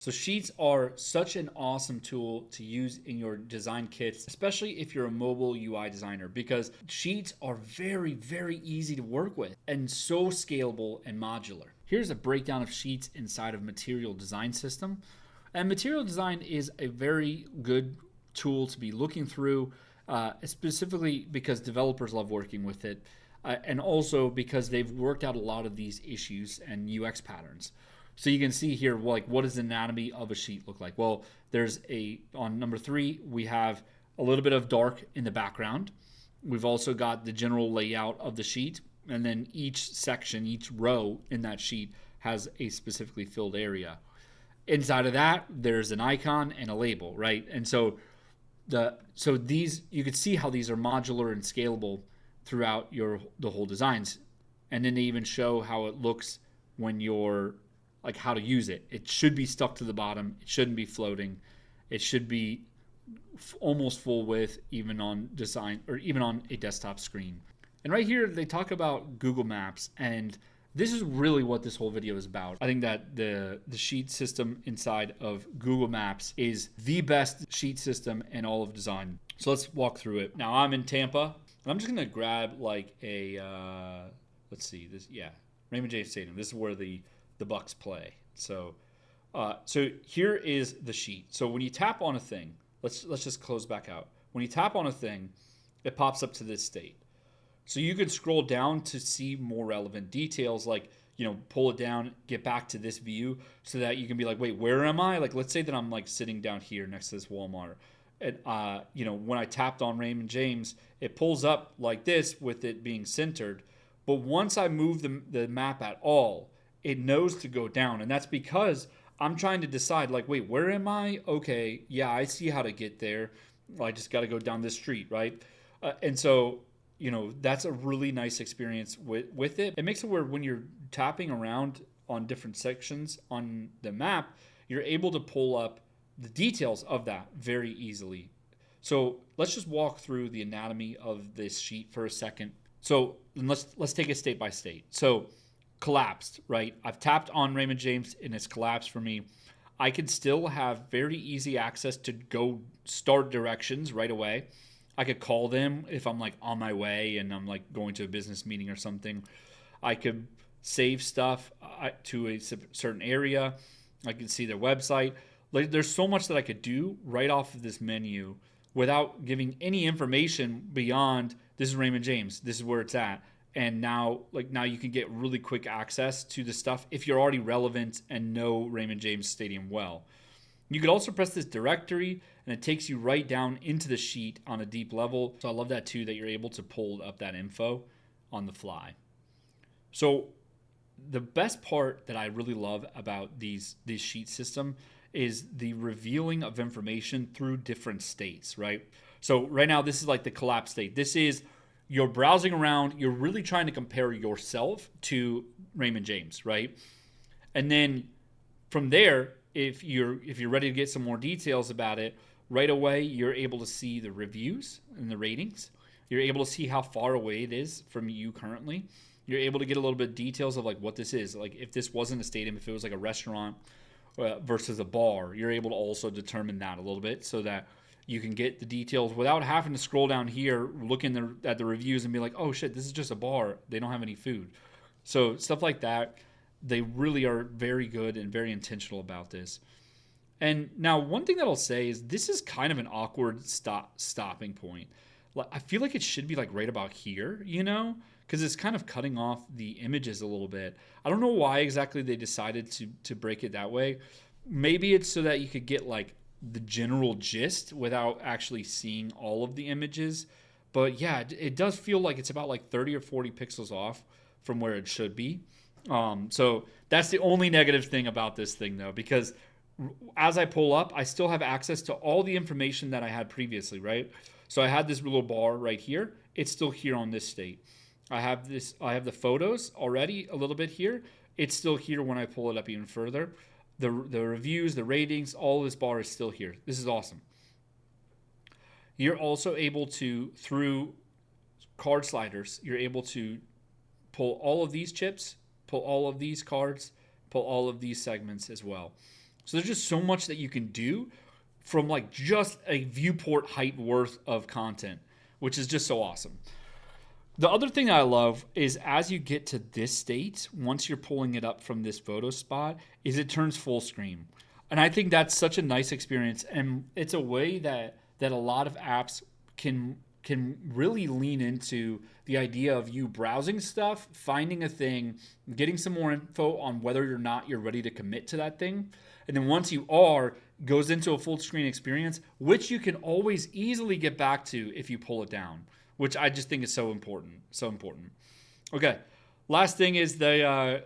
So sheets are such an awesome tool to use in your design kits, especially if you're a mobile UI designer, because sheets are very, very easy to work with and so scalable and modular. Here's a breakdown of sheets inside of Material Design System. And Material Design is a very good tool to be looking through, specifically because developers love working with it, and also because they've worked out a lot of these issues and UX patterns. So you can see here, like, what does the anatomy of a sheet look like? Well, on number 3, we have a little bit of dark in the background. We've also got the general layout of the sheet, and then each section, each row in that sheet has a specifically filled area. Inside of that, there's an icon and a label, right? And so these, you can see how these are modular and scalable throughout the whole designs. And then they even show how it looks when you're, like, how to use it. It should be stuck to the bottom. It shouldn't be floating. It should be almost full width, even on design or even on a desktop screen. And right here, they talk about Google Maps, and this is really what this whole video is about. I think that the sheet system inside of Google Maps is the best sheet system in all of design. So let's walk through it. Now I'm in Tampa, and I'm just gonna grab like a let's see this. Yeah, Raymond James Stadium. This is where the Bucks play. So here is the sheet. So when you tap on a thing, let's just close back out. When you tap on a thing, it pops up to this state. So you can scroll down to see more relevant details, like, pull it down, get back to this view so that you can be like, wait, where am I? Like, let's say that I'm like sitting down here next to this Walmart. And, when I tapped on Raymond James, it pulls up like this with it being centered. But once I move the map at all, it knows to go down. And that's because I'm trying to decide, like, wait, where am I? Okay, yeah, I see how to get there. I just got to go down this street, right? And so, that's a really nice experience with it. It makes it where when you're tapping around on different sections on the map, you're able to pull up the details of that very easily. So let's just walk through the anatomy of this sheet for a second. So let's take it state by state. So collapsed, right? I've tapped on Raymond James and it's collapsed for me. I can still have very easy access to go start directions right away. I could call them if I'm like on my way and I'm like going to a business meeting or something. I could save stuff to a certain area. I could see their website. Like, there's so much that I could do right off of this menu without giving any information beyond this is Raymond James. This is where it's at. And now you can get really quick access to the stuff if you're already relevant and know Raymond James Stadium well. You could also press this directory and it takes you right down into the sheet on a deep level. So I love that too, that you're able to pull up that info on the fly. So the best part that I really love about this sheet system is the revealing of information through different states, right? So right now, this is like the collapse state. This is, you're browsing around, you're really trying to compare yourself to Raymond James, right? And then from there, if you're ready to get some more details about it, right away you're able to see the reviews and the ratings. You're able to see how far away it is from you currently. You're able to get a little bit of details of like what this is. Like if this wasn't a stadium, if it was like a restaurant versus a bar, you're able to also determine that a little bit so that you can get the details without having to scroll down here, look at the reviews and be like, oh shit, this is just a bar. They don't have any food. So stuff like that, they really are very good and very intentional about this. And now one thing that I'll say is this is kind of an awkward stopping point. I feel like it should be like right about here, because it's kind of cutting off the images a little bit. I don't know why exactly they decided to break it that way. Maybe it's so that you could get like the general gist without actually seeing all of the images. But yeah, it does feel like it's about like 30 or 40 pixels off from where it should be. So that's the only negative thing about this thing though, because as I pull up, I still have access to all the information that I had previously, right? So I had this little bar right here. It's still here on this state. I have the photos already a little bit here. It's still here when I pull it up even further. The reviews, the ratings, all this bar is still here. This is awesome. You're also able to, through card sliders, you're able to pull all of these chips, pull all of these cards, pull all of these segments as well. So there's just so much that you can do from like just a viewport height worth of content, which is just so awesome. The other thing I love is as you get to this state, once you're pulling it up from this photo spot, is it turns full screen. And I think that's such a nice experience. And it's a way that a lot of apps can really lean into the idea of you browsing stuff, finding a thing, getting some more info on whether or not you're ready to commit to that thing. And then once you are, goes into a full screen experience, which you can always easily get back to if you pull it down, which I just think is so important. So important. Okay. Last thing is the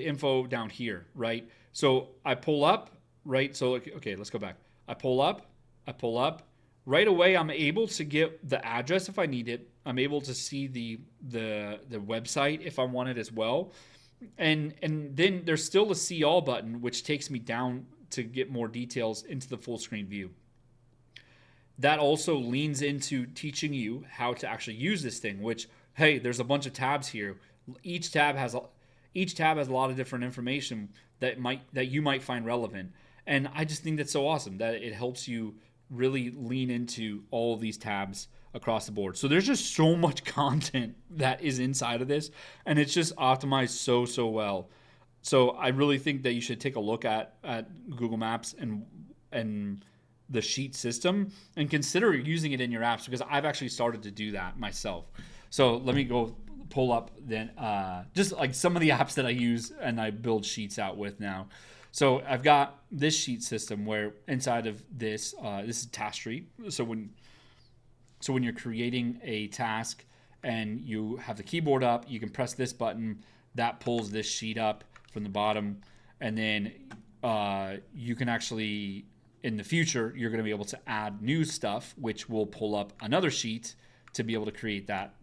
info down here, right? So I pull up, right? So, okay, let's go back. I pull up. Right away, I'm able to get the address if I need it. I'm able to see the website if I want it as well. And then there's still a see all button, which takes me down to get more details into the full screen view. That also leans into teaching you how to actually use this thing, which, hey, there's a bunch of tabs here. Each tab has a lot of different information that you might find relevant. And I just think that's so awesome that it helps you really lean into all of these tabs across the board. So there's just so much content that is inside of this, and it's just optimized so well. So I really think that you should take a look at Google Maps and the sheet system and consider using it in your apps, because I've actually started to do that myself. So let me go pull up then just like some of the apps that I use and I build sheets out with now. So I've got this sheet system where inside of this is task tree. So when you're creating a task and you have the keyboard up, you can press this button, that pulls this sheet up from the bottom, and then you can actually, in the future, you're going to be able to add new stuff, which will pull up another sheet to be able to create that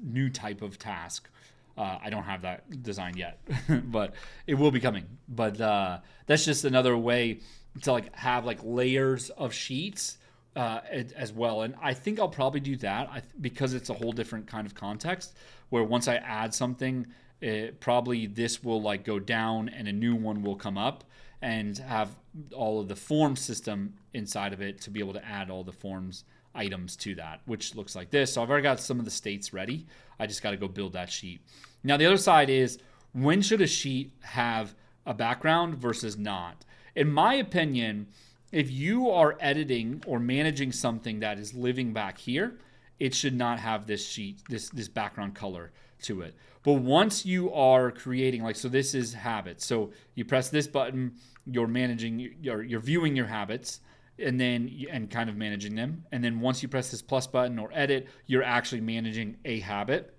new type of task. I don't have that designed yet, but it will be coming. But that's just another way to like have like layers of sheets as well. And I think I'll probably do that because it's a whole different kind of context where once I add something, probably this will like go down and a new one will come up and have all of the form system inside of it to be able to add all the forms items to that, which looks like this. So I've already got some of the states ready. I just got to go build that sheet. Now the other side is, when should a sheet have a background versus not? In my opinion, if you are editing or managing something that is living back here, it should not have this sheet, this background color to it. But once you are creating, like, so this is habits. So you press this button, you're managing, you're viewing your habits, and kind of managing them. And then once you press this plus button or edit, you're actually managing a habit.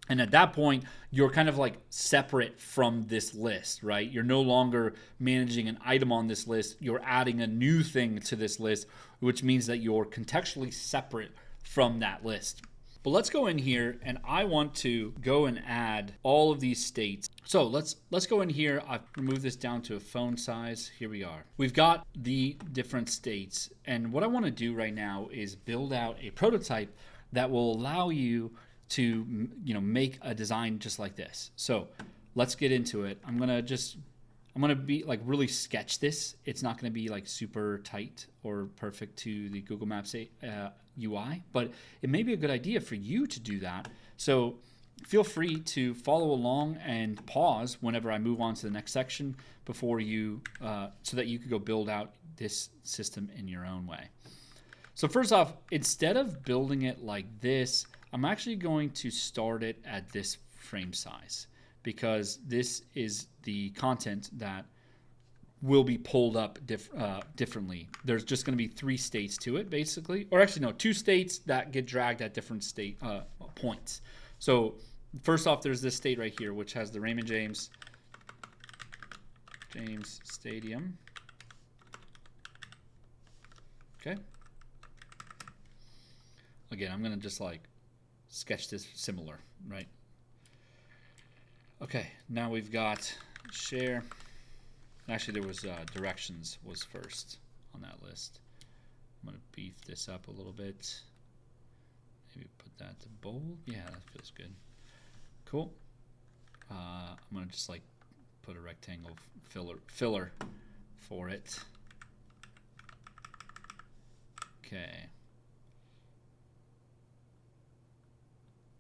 And at that point, you're kind of like separate from this list, right? You're no longer managing an item on this list. You're adding a new thing to this list, which means that you're contextually separate from that list. But let's go in here, and I want to go and add all of these states. So let's go in here. I've removed this down to a phone size. Here we are. We've got the different states. And what I want to do right now is build out a prototype that will allow you to, make a design just like this. So let's get into it. I'm gonna be like really sketch this. It's not gonna be like super tight or perfect to the Google Maps UI, but it may be a good idea for you to do that. So feel free to follow along and pause whenever I move on to the next section before you, so that you could go build out this system in your own way. So first off, instead of building it like this, I'm actually going to start it at this frame size, because this is the content that will be pulled up differently. There's just going to be 3 states to it, basically. Or actually, no, 2 states that get dragged at different state points. So first off, there's this state right here, which has the Raymond James Stadium. Okay. Again, I'm going to just like sketch this similar, right? Okay, now we've got share. Actually, there was directions was first on that list. I'm going to beef this up a little bit. Maybe put that to bold. Yeah, that feels good. Cool. I'm going to just like put a rectangle filler for it. Okay.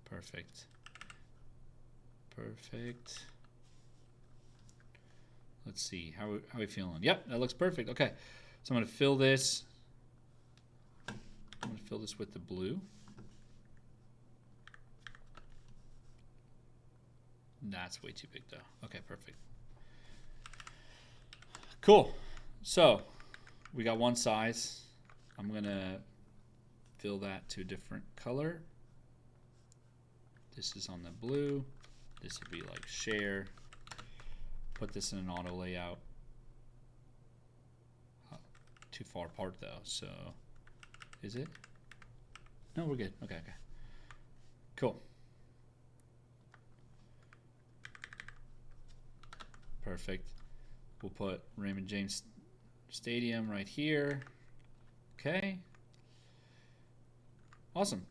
Perfect. Perfect. Let's see, how are we feeling? Yep, that looks perfect. Okay, so I'm going to fill this. I'm going to fill this with the blue. That's way too big though. Okay, perfect. Cool. So we got one size. I'm going to fill that to a different color. This is on the blue. This would be like share. Put this in an auto layout. Too far apart though, so is it? No, we're good. Okay, okay. Cool. Perfect. We'll put Raymond James Stadium right here. Okay. Awesome.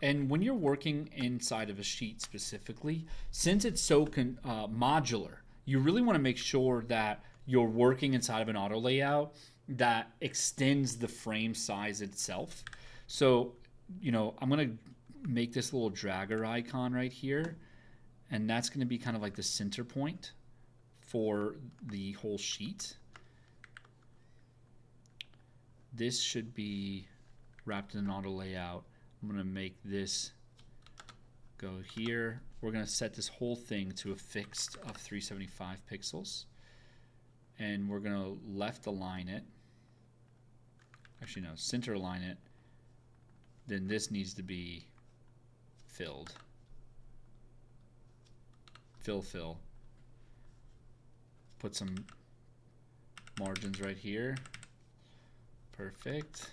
And when you're working inside of a sheet specifically, since it's so modular, you really want to make sure that you're working inside of an auto layout that extends the frame size itself. So, you know, I'm going to make this little dragger icon right here, and that's going to be kind of like the center point for the whole sheet. This should be wrapped in an auto layout. I'm going to make this go here. We're going to set this whole thing to a fixed of 375 pixels. And we're going to left align it. Actually, no, center align it. Then this needs to be filled. Fill. Put some margins right here. Perfect.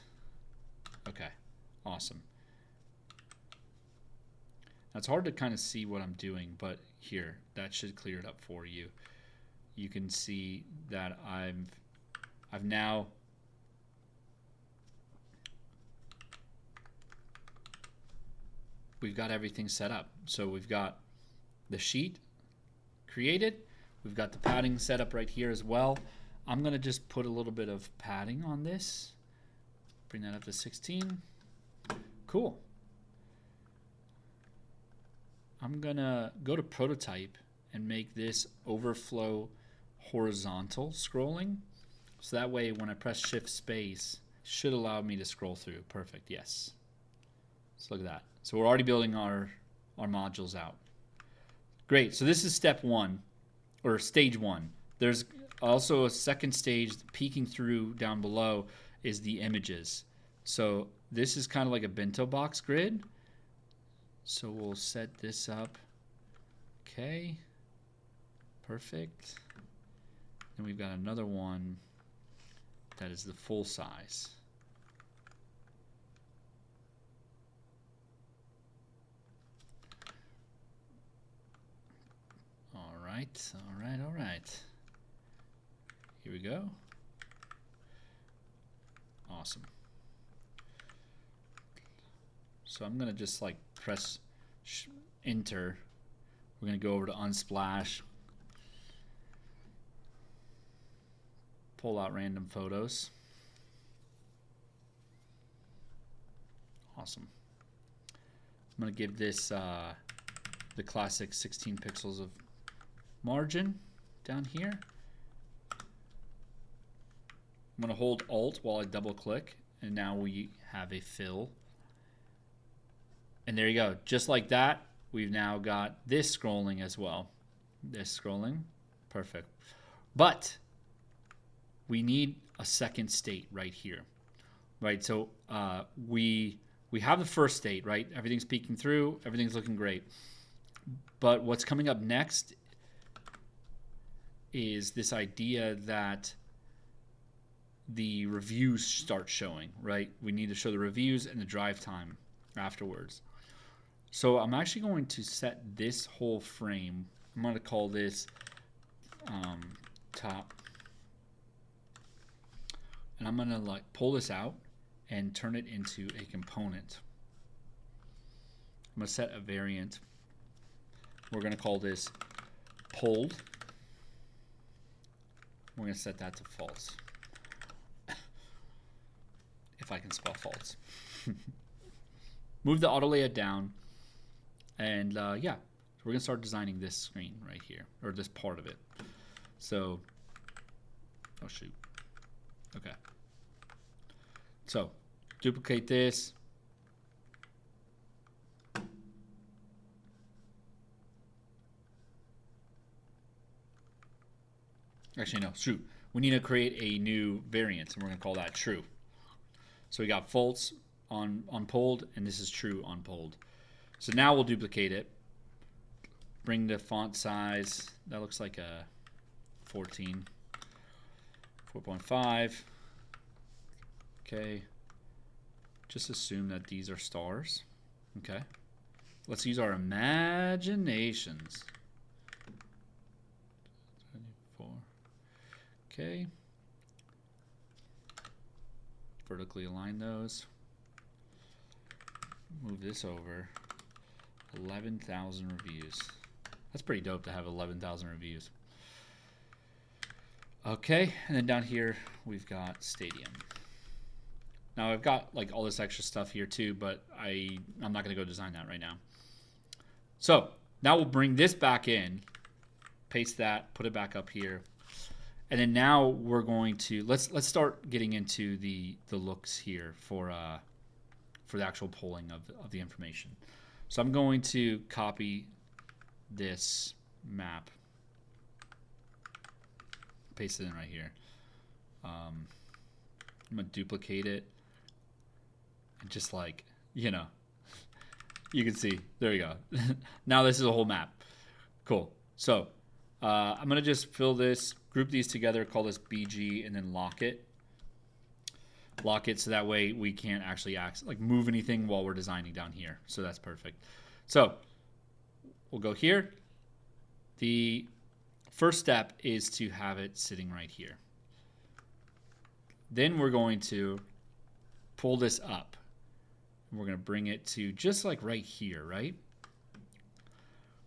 Okay, awesome. Now it's hard to kind of see what I'm doing, but here, that should clear it up for you. You can see that I've now we've got everything set up. So we've got the sheet created. We've got the padding set up right here as well. I'm going to just put a little bit of padding on this. Bring that up to 16. Cool. I'm going to go to prototype and make this overflow horizontal scrolling. So that way when I press shift space, it should allow me to scroll through. Perfect. Yes. So look at that. So we're already building our modules out. Great. So this is step one, or stage one. There's also a second stage peeking through down below is the images. So this is kind of like a bento box grid. So we'll set this up. Okay. Perfect. And we've got another one that is the full size. All right. Here we go. Awesome. So I'm going to just like press enter. We're going to go over to Unsplash. Pull out random photos. Awesome. I'm going to give this the classic 16 pixels of margin down here. I'm going to hold Alt while I double click, and now we have a fill. And there you go. Just like that, we've now got this scrolling as well. This scrolling. Perfect. But we need a second state right here. Right? So we have the first state, right? Everything's peeking through. Everything's looking great. But what's coming up next is this idea that the reviews start showing, right? We need to show the reviews and the drive time afterwards. So I'm actually going to set this whole frame. I'm going to call this top. And I'm going to like pull this out and turn it into a component. I'm going to set a variant. We're going to call this pulled. We're going to set that to false. If I can spell false. Move the auto layout down. And yeah, so we're going to start designing this screen right here, or this part of it. So, oh shoot. Okay. So, duplicate this. Actually, no, shoot. We need to create a new variant, and we're going to call that true. So we got false on pulled, and this is true on pulled. So now we'll duplicate it. Bring the font size. That looks like a 14. 4.5. Okay. Just assume that these are stars. Okay. Let's use our imaginations. 24. Okay. Vertically align those. Move this over. 11,000 reviews. That's pretty dope to have 11,000 reviews. Okay, and then down here we've got Stadium. Now I've got like all this extra stuff here too, but I'm not going to go design that right now. So now we'll bring this back in, paste that, put it back up here, and then now we're going to let's start getting into the looks here for the actual polling of the information. So I'm going to copy this map, paste it in right here. I'm gonna duplicate it, and just like, you know, you can see, there we go. Now this is a whole map. Cool. So I'm gonna just fill this, group these together, call this BG, and then lock it. Lock it so that way we can't actually move anything while we're designing down here. So that's perfect. So we'll go here. The first step is to have it sitting right here. Then we're going to pull this up. We're going to bring it to just like right here, right?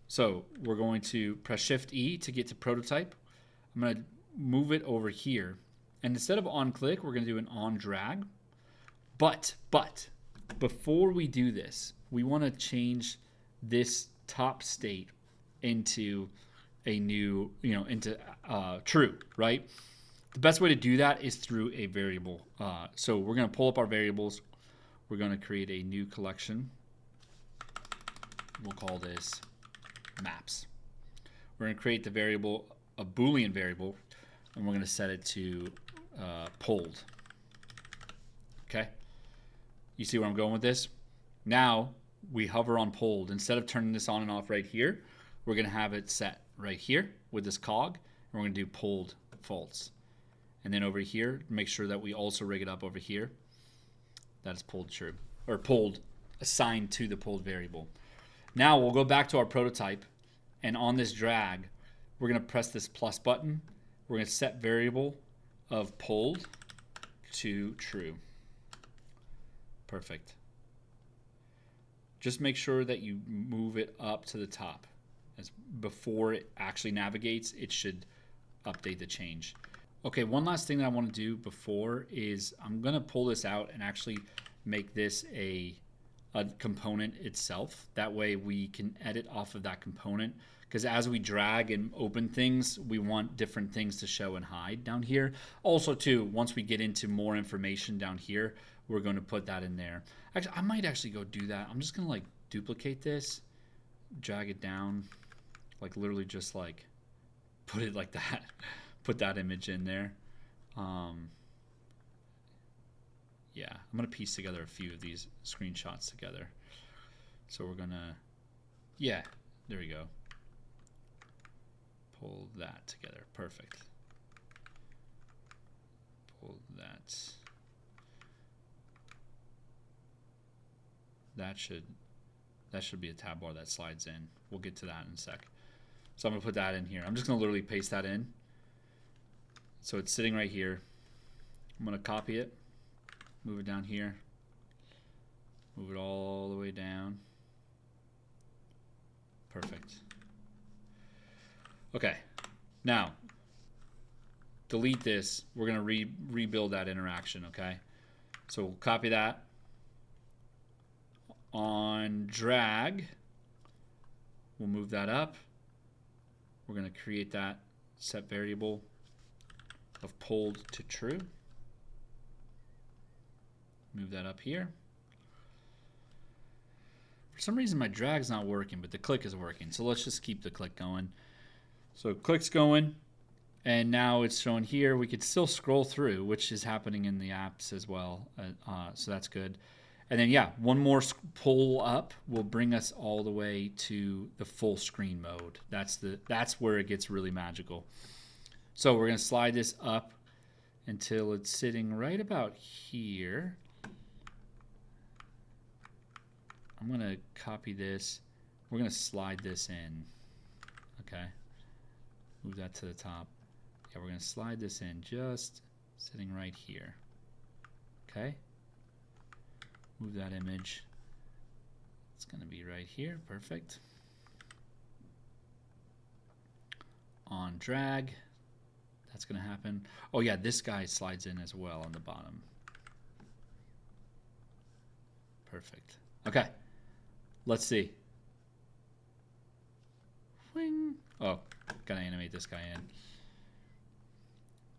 So we're going to press Shift E to get to prototype. I'm going to move it over here. And instead of on click, we're going to do an on drag. But before we do this, we want to change this top state into a new, into true, right? The best way to do that is through a variable. So we're going to pull up our variables. We're going to create a new collection. We'll call this maps. We're going to create the variable, a Boolean variable, and we're going to set it to pulled. Okay? You see where I'm going with this? Now we hover on pulled. Instead of turning this on and off right here, we're going to have it set right here with this cog, and we're going to do pulled false. And then over here, make sure that we also rig it up over here. That is pulled true, or pulled assigned to the pulled variable. Now we'll go back to our prototype, and on this drag, we're going to press this plus button. We're going to set variable of pulled to true. Perfect. Just make sure that you move it up to the top. As before it actually navigates, it should update the change. Okay, one last thing that I want to do before is I'm going to pull this out and actually make this a component itself. That way we can edit off of that component, because as we drag and open things, we want different things to show and hide down here. Also too, once we get into more information down here, we're going to put that in there. Actually, I might actually go do that. I'm just going to like duplicate this, drag it down, like literally just like put it like that. Put that image in there. Yeah, I'm going to piece together a few of these screenshots together. So we're going to, yeah, there we go. Pull that together. Perfect. Pull that. That should be a tab bar that slides in. We'll get to that in a sec. So I'm going to put that in here. I'm just going to literally paste that in. So it's sitting right here. I'm going to copy it, move it down here, move it all the way down. Perfect. Okay, now delete this. We're gonna rebuild that interaction, okay? So we'll copy that. On drag, we'll move that up. We're gonna create that set variable of pulled to true. Move that up here. For some reason my drag's not working, but the click is working. So let's just keep the click going. So click's going, and now it's showing here. We could still scroll through, which is happening in the apps as well. So that's good. And then yeah, one more pull up will bring us all the way to the full screen mode. That's where it gets really magical. So we're gonna slide this up until it's sitting right about here. I'm gonna copy this. We're gonna slide this in. Okay. Move that to the top. Yeah, we're gonna slide this in, just sitting right here. Okay. Move that image. It's gonna be right here. Perfect. On drag, that's gonna happen. Oh yeah, this guy slides in as well on the bottom. Perfect. Okay. Let's see. Wing. Oh, gotta animate this guy in.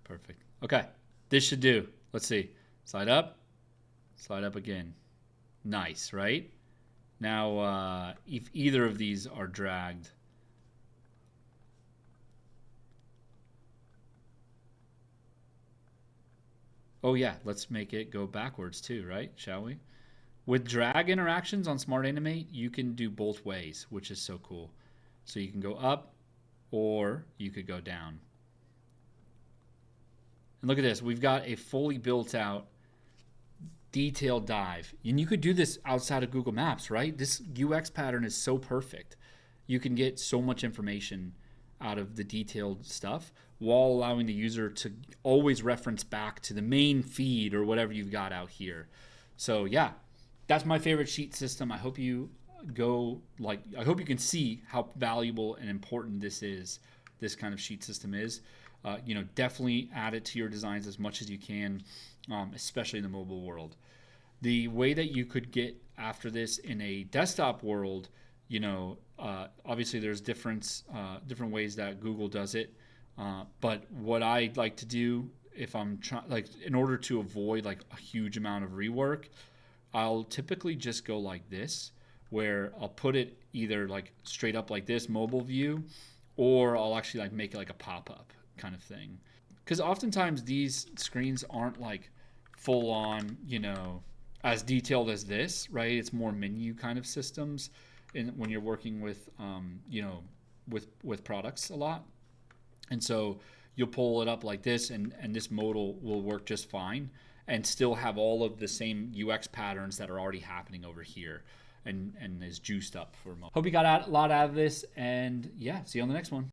Perfect. Okay, this should do. Let's see. Slide up again. Nice, right? Now, if either of these are dragged, oh yeah, let's make it go backwards too, right? Shall we? With drag interactions on Smart Animate, you can do both ways, which is so cool. So you can go up or you could go down. And look at this. We've got a fully built out detailed dive. And you could do this outside of Google Maps, right? This UX pattern is so perfect. You can get so much information out of the detailed stuff while allowing the user to always reference back to the main feed or whatever you've got out here. So yeah, that's my favorite sheet system. I hope you I hope you can see how valuable and important this kind of sheet system is. Definitely add it to your designs as much as you can, especially in the mobile world. The way that you could get after this in a desktop world, obviously there's different ways that Google does it. But what I like to do if I'm trying, in order to avoid a huge amount of rework, I'll typically just go like this, where I'll put it either straight up like this, mobile view, or I'll actually make it a pop-up kind of thing. Because oftentimes these screens aren't full on, as detailed as this, right? It's more menu kind of systems when you're working with, with products a lot. And so you'll pull it up like this, and this modal will work just fine and still have all of the same UX patterns that are already happening over here and is juiced up for mobile. Hope you got a lot out of this, and yeah, see you on the next one.